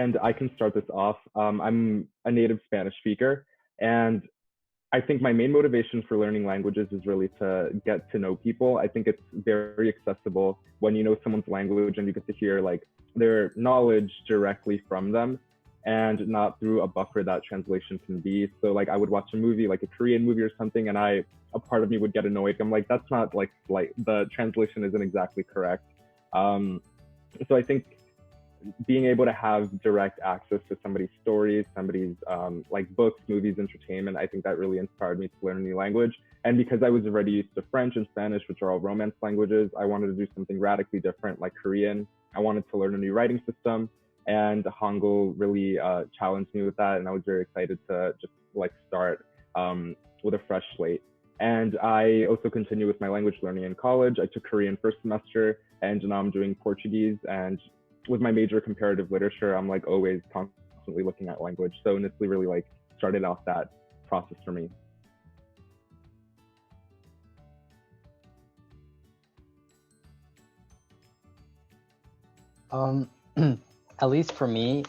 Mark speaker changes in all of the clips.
Speaker 1: and I can start this off. I'm a native Spanish speaker, and I think my main motivation for learning languages is really to get to know people. I think it's very accessible when you know someone's language and you get to hear like their knowledge directly from them and not through a buffer that translation can be. So like I would watch a movie, like a Korean movie or something, and a part of me would get annoyed. I'm like, that's not like the translation isn't exactly correct. So I think being able to have direct access to somebody's stories, somebody's like books, movies, entertainment, I think that really inspired me to learn a new language. And because I was already used to French and Spanish, which are all Romance languages, I wanted to do something radically different, like Korean. I wanted to learn a new writing system, and Hangul really challenged me with that, and I was very excited to just like start with a fresh slate. And I also continue with my language learning in college. I took Korean first semester, and now I'm doing Portuguese. And with my major comparative literature, I'm like always constantly looking at language. So NSLI really like started off that process for me.
Speaker 2: At least for me,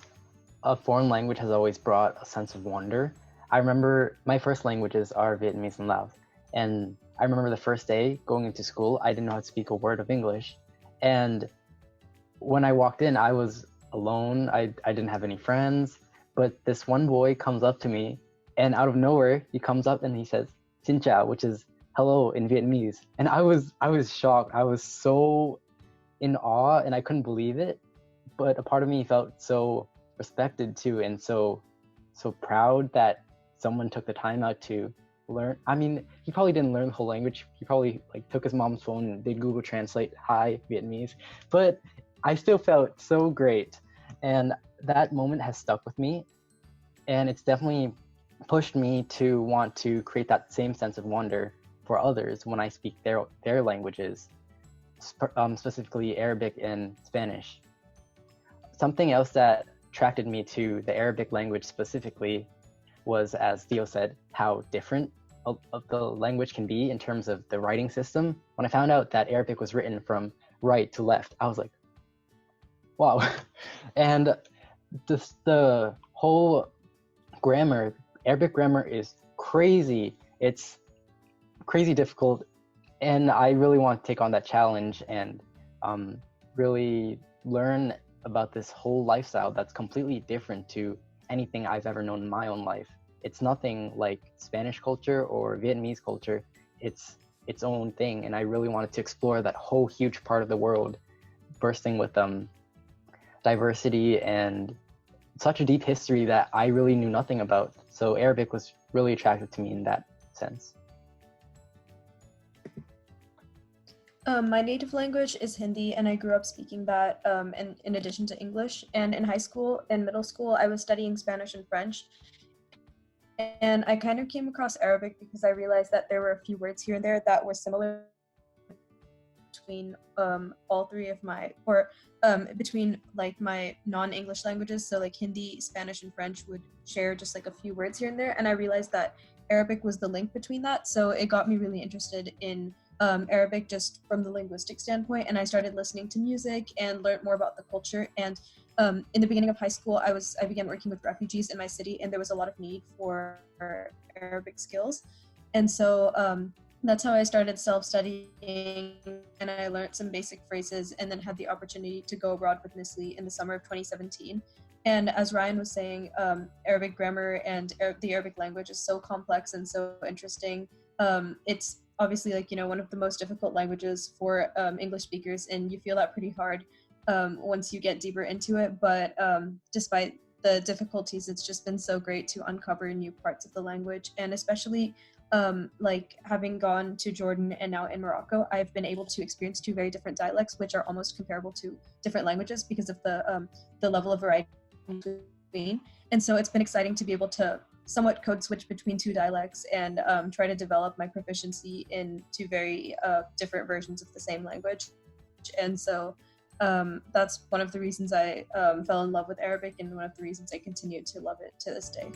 Speaker 2: a foreign language has always brought a sense of wonder. I remember my first languages are Vietnamese and Lao. And I remember the first day going into school, I didn't know how to speak a word of English. And when I walked in, I was alone. I didn't have any friends. But this one boy comes up to me, and out of nowhere, he comes up and he says, Xin chào, which is hello in Vietnamese. And I was shocked. I was so in awe, and I couldn't believe it. But a part of me felt so respected too, and so proud that someone took the time out to learn. I mean, he probably didn't learn the whole language. He probably like took his mom's phone and did Google Translate, hi, Vietnamese. But I still felt so great. And that moment has stuck with me. And it's definitely pushed me to want to create that same sense of wonder for others when I speak their languages, specifically Arabic and Spanish. Something else that attracted me to the Arabic language specifically was, as Theo said, how different of the language can be in terms of the writing system. When I found out that Arabic was written from right to left, I was like, wow. And the whole grammar, Arabic grammar is crazy. It's crazy difficult. And I really want to take on that challenge and really learn about this whole lifestyle that's completely different to anything I've ever known in my own life. It's nothing like Spanish culture or Vietnamese culture. It's its own thing, and I really wanted to explore that whole huge part of the world, bursting with diversity and such a deep history that I really knew nothing about. So Arabic was really attractive to me in that sense.
Speaker 3: My native language is Hindi, and I grew up speaking that in addition to English. And in high school and middle school, I was studying Spanish and French. And I kind of came across Arabic because I realized that there were a few words here and there that were similar between all three of my, or between like my non-English languages. So like Hindi, Spanish, and French would share just like a few words here and there. And I realized that Arabic was the link between that. So it got me really interested in Arabic just from the linguistic standpoint, and I started listening to music and learned more about the culture. And in the beginning of high school, I began working with refugees in my city, and there was a lot of need for Arabic skills. And so that's how I started self-studying, and I learned some basic phrases, and then had the opportunity to go abroad with NSLI in the summer of 2017. And as Ryan was saying, Arabic grammar and the Arabic language is so complex and so interesting. It's obviously like, one of the most difficult languages for English speakers, and you feel that pretty hard once you get deeper into it. But despite the difficulties, it's just been so great to uncover new parts of the language. And especially like having gone to Jordan and now in Morocco, I've been able to experience two very different dialects, which are almost comparable to different languages because of the level of variety between. And so it's been exciting to be able to somewhat code switch between two dialects and try to develop my proficiency in two very different versions of the same language. And so that's one of the reasons I fell in love with Arabic, and one of the reasons I continue to love it to this day.